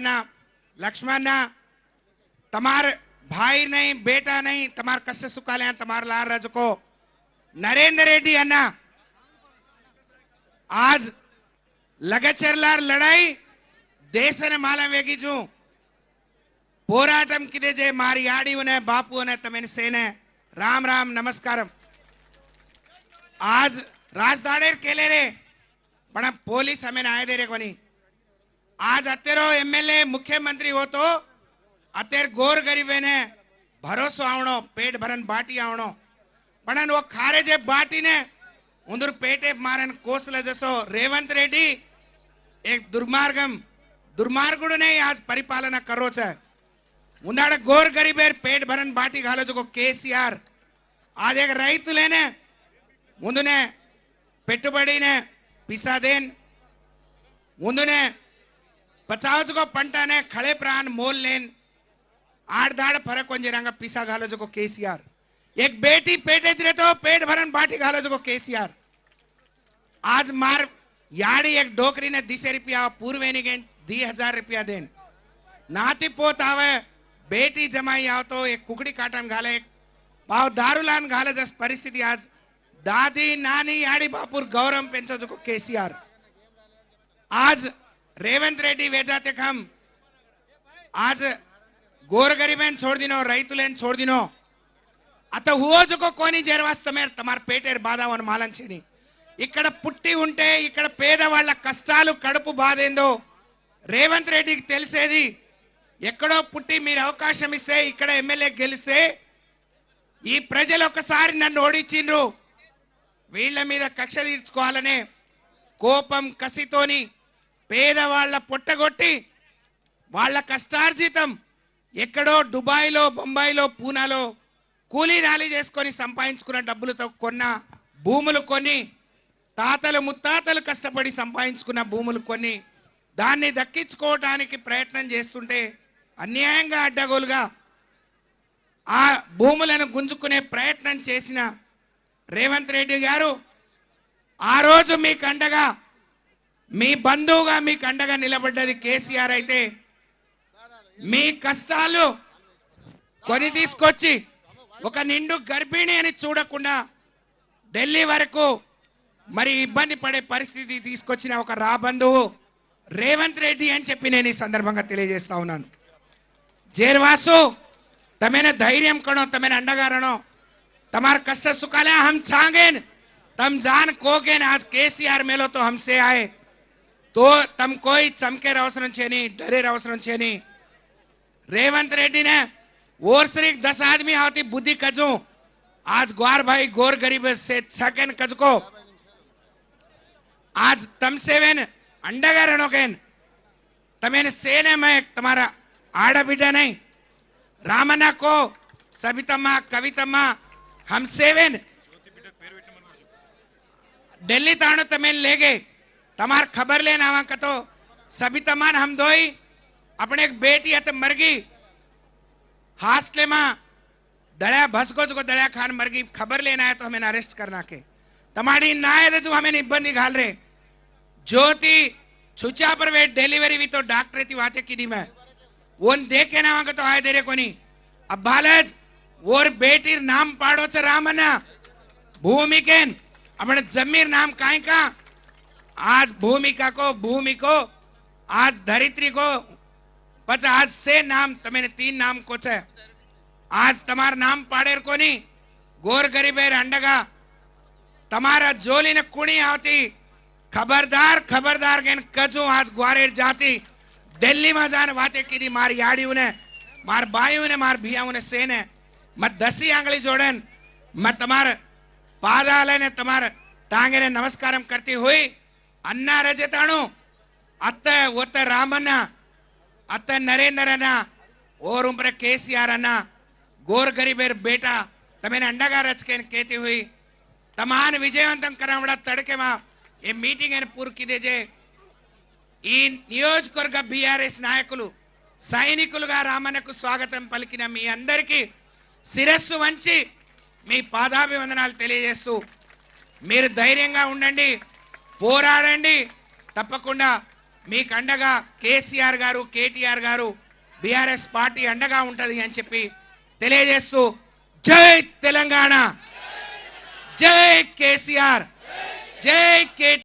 लक्ष्मण तमार भाई नहीं बेटा नहीं तमार कष्ट सुखाले तमार लार रजको नरेंद्र रेड्डी अन्ना आज लगचरलार लड़ाई देश ने माला वेगी जू పోరాటం కిదే జే మారి ఆడి ఉనే బాపు ఉనే తమేన సేనే राम राम नमस्कारम आज राजदाड़ेर केले रे पण पोलीस हमें आए दे रे कोनी आज अतेरो एमएलए मुख्यमंत्री हो तो अतेर गोर गरीबे ने भरोसो आवणो पेट भरन बाटी आवणो पण वो खारे जे बाटी ने उंदर पेटे मारन कोसले जसो रेवंत रेड्डी एक दुर्मार्गुड़ ने आज परिपालना करो छे उन्नाड़ गोर गरीबेर पेट भरन बाटी घालो जो केसीआर आज एक रैतुलेने मुंदुने पेट्टुबडिने पिसादेन मुंदुने पचावजुको पंटाने खड़े प्राण मोल लेन आठ दाड़ फरक कोंजिरंगा पिसा घालो जो केसीआर एक बेटी पेटे तिरे तो पेट भरन बाटी घालो जो केसीआर आज मार याड़ी एक डोकरी ने 10 रुपया पूर्वेनी गेन 10,000 रुपया देन नाती पोत आवे बेटी जमाई आओ तो एक कुकड़ी काटन घाले एक पाव दारूलान घाले जस परिस्थिति आज दादी नानी याड़ी बापुर गौरव पेंचो जो केसीआर आज रेवंत रेड्डी वेजाते कम आज गोर गरीबेन छोड़ दिनो रैतुलेन छोड़ दिनो अत हुओ जो कोनी जेरवास्तमेर तमार पेटेर बाधावन मालन छेनी ఇక్కడ పుట్టి ఉంటే ఇక్కడ పేదవాళ్ళ కష్టాలు కడుపు బాధేందో రేవంత్ రెడ్డికి తెలిసేది ఎక్కడో పుట్టి మీరు అవకాశం ఇస్తే ఇక్కడ ఎమ్మెల్యే గెలిస్తే ఈ ప్రజలు ఒకసారి నన్ను ఓడించిండ్రు వీళ్ళ మీద కక్ష తీర్చుకోవాలనే కోపం కసితోని పేదవాళ్ళ పొట్టగొట్టి వాళ్ళ కష్టార్జితం ఎక్కడో దుబాయ్లో బొంబాయిలో పూనాలో కూలీ నాలి చేసుకొని సంపాదించుకున్న డబ్బులతో కొన్న భూములు కొని తాతలు ముత్తాతలు కష్టపడి సంపాదించుకున్న భూములు కొని దాన్ని దక్కించుకోవడానికి ప్రయత్నం చేస్తుంటే అన్యాయంగా అడ్డగోలుగా ఆ భూములను గుంజుకునే ప్రయత్నం చేసిన రేవంత్ రెడ్డి గారు ఆ రోజు మీకు అండగా మీ బంధువుగా మీకు అండగా నిలబడ్డది కేసీఆర్ అయితే మీ కష్టాలు కొని తీసుకొచ్చి ఒక నిండు గర్భిణి అని చూడకుండా ఢిల్లీ వరకు మరి ఇబ్బంది పడే పరిస్థితి తీసుకొచ్చిన ఒక రాబంధువు రేవంత్ రెడ్డి అని చెప్పి నేను ఈ సందర్భంగా తెలియజేస్తా ఉన్నాను जेरवासो तमेने धैर्य करो तमेने अंडगारणो तमार कष्ट सुखाले हम छांगेन तम जान कोगेन आज केसीआर मेलो तो हमसे आए तो तम कोई चमके अवसरम छेनी डरे अवसरम छेनी रेवंत रेड्डी ने और सिर्फ 10 आदमी आवती बुद्धि कजू आज ग्वार भाई गोर गरीब से छकेन कजको आज तम सेवेन अंडगारणो केन तमेने सेने में तुम्हारा आड़बिड्डा नहीं रामना को सबितम्मा कवितम्मा हम सेवेन दिल्ली ताणु तमें ले गए तमार खबर लेना आवा कतो सबितम्मा हम दोई अपने एक बेटी है तो मर गई हास्टले में दड़िया भसको जो दड़िया खान मर गई खबर लेना है तो हमें अरेस्ट करना के तमारी ना है जो हमें इब्बंदी घाल रहे ज्योति छुचा पर वे डिलीवरी भी तो डॉक्टर थी वाते की में वो देखे ना तो आए दे रे कोनी अब बालज और बेटी नाम पाड़ो च रामना भूमिकेन अपने जमीर नाम काहे का आज भूमिका को भूमि को आज धरित्री को पच आज से नाम तमेने 3 नाम को छे आज तमार नाम पाड़ेर कोनी गोर गरीबेर अंडगा तमारा जोली ने कुणी आवती खबरदार खबरदार केन कजू आज ग्वारेर जाती दिल्ली में जाने वाते की मार याड़ी उन्हें मार बाई उन्हें मार भिया उन्हें सेने मत 10 आंगली जोड़न मत तमार पादाले ने तमार टांगे ने नमस्कारम करती हुई अन्ना रजताणु अत्ते वत्ते रामन्ना अत्ते नरेंद्रना और उम्र केसीआर अन्ना गोर गरीबेर बेटा तमेने अंडगा रचके कहती हुई तमान विजयवंतम करावड़ा तड़के मा ये मीटिंग एन पूर की देजे ఈ నియోజకవర్గ బీఆర్ఎస్ నాయకులు సైనికులుగా రామన్నకు స్వాగతం పలికిన మీ అందరికీ శిరస్సు వంచి మీ పాదాభివందనాలు తెలియజేస్తూ మీరు ధైర్యంగా ఉండండి పోరాడండి తప్పకుండా మీకు అండగా కేసీఆర్ గారు, కేటీఆర్ గారు, బీఆర్ఎస్ పార్టీ అండగా ఉంటది అని చెప్పి తెలియజేస్తూ జై తెలంగాణ, జై కేసీఆర్, జై కే